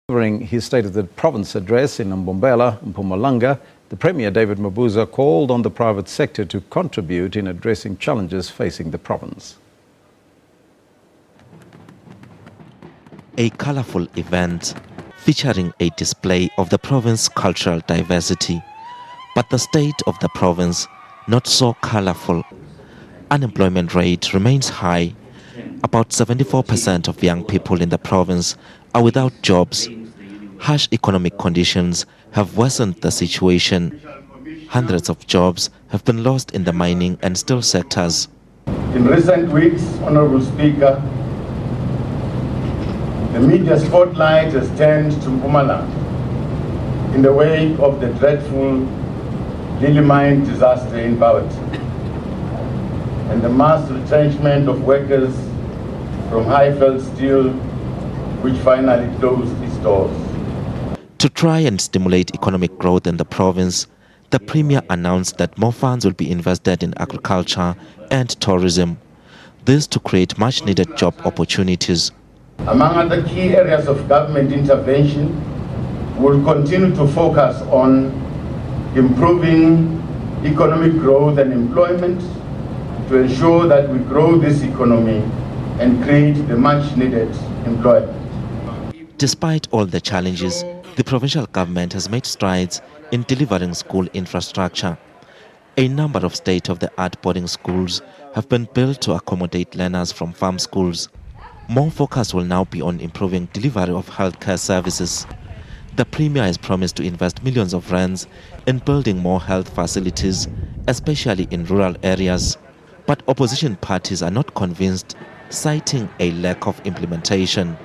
During his State of the Province address in Mbombela, Mpumalanga, the Premier David Mabuza called on the private sector to contribute in addressing challenges facing the province. A colourful event featuring a display of the province's cultural diversity. But the state of the province, not so colourful. Unemployment rate remains high. About 74% of young people in the province are without jobs. Harsh economic conditions have worsened the situation. Hundreds of jobs have been lost in the mining and steel sectors. In recent weeks, Honourable Speaker, the media spotlight has turned to Mpumalanga in the wake of the dreadful Lily Mine disaster in Barwet and the mass retrenchment of workers from Highveld Steel, which finally closed its doors. To try and stimulate economic growth in the province, the Premier announced that more funds will be invested in agriculture and tourism. This to create much-needed job opportunities. Among other key areas of government intervention, we will continue to focus on improving economic growth and employment to ensure that we grow this economy and create the much-needed employment. Despite all the challenges, the provincial government has made strides in delivering school infrastructure. A number of state-of-the-art boarding schools have been built to accommodate learners from farm schools. More focus will now be on improving delivery of healthcare services. The Premier has promised to invest millions of rands in building more health facilities, especially in rural areas. But opposition parties are not convinced, citing a lack of implementation.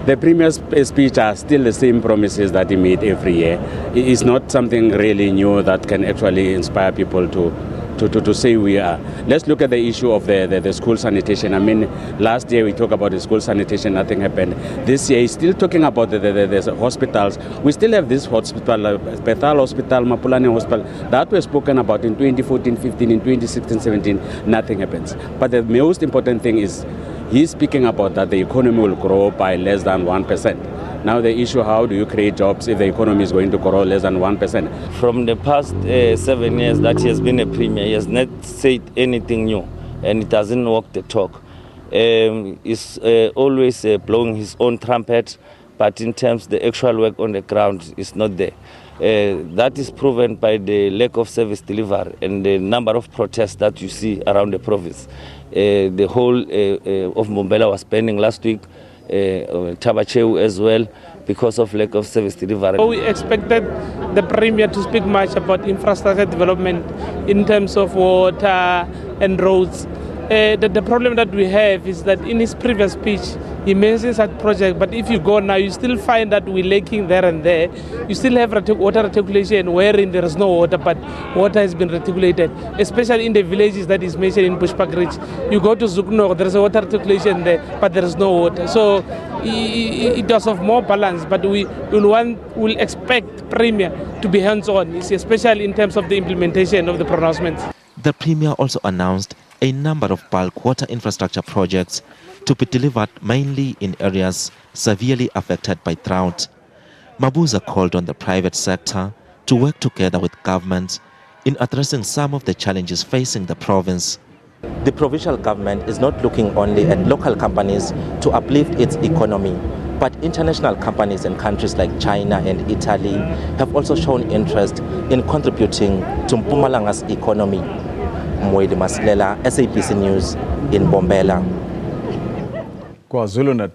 The Premier's speech are still the same promises that he made every year. It is not something really new that can actually inspire people to say we are. Let's look at the issue of the school sanitation. I mean, last year we talked about the school sanitation, nothing happened. This year he's still talking about the hospitals. We still have this hospital, Bethel Hospital, Mapulani Hospital, that was spoken about in 2014, 15, in 2016, 17, nothing happens. But the most important thing is he's speaking about that the economy will grow by less than 1%. Now the issue, how do you create jobs if the economy is going to grow less than 1%? From the past 7 years that he has been a premier, he has not said anything new, and it hasn't walked the talk. He's always blowing his own trumpet, but in terms of the actual work on the ground is not there. That is proven by the lack of service delivery and the number of protests that you see around the province. The whole of Mbombela was pending last week, Tabachew as well, because of lack of service delivery. We expected the Premier to speak much about infrastructure development in terms of water and roads. The problem that we have is that in his previous speech, he mentions that project, but if you go now, you still find that we're lacking there and there. You still have water reticulation wherein there is no water, but water has been reticulated, especially in the villages that is mentioned in Bushbuck Ridge. You go to Zukno, there is a water reticulation there, but there is no water. So it does have more balance, but we'll expect Premier to be hands-on, especially in terms of the implementation of the pronouncements. The Premier also announced a number of bulk water infrastructure projects to be delivered mainly in areas severely affected by drought. Mabuza called on the private sector to work together with governments in addressing some of the challenges facing the province. The provincial government is not looking only at local companies to uplift its economy, but international companies in countries like China and Italy have also shown interest in contributing to Mpumalanga's economy. SABC News in Mbombela. KwaZulu-Natal.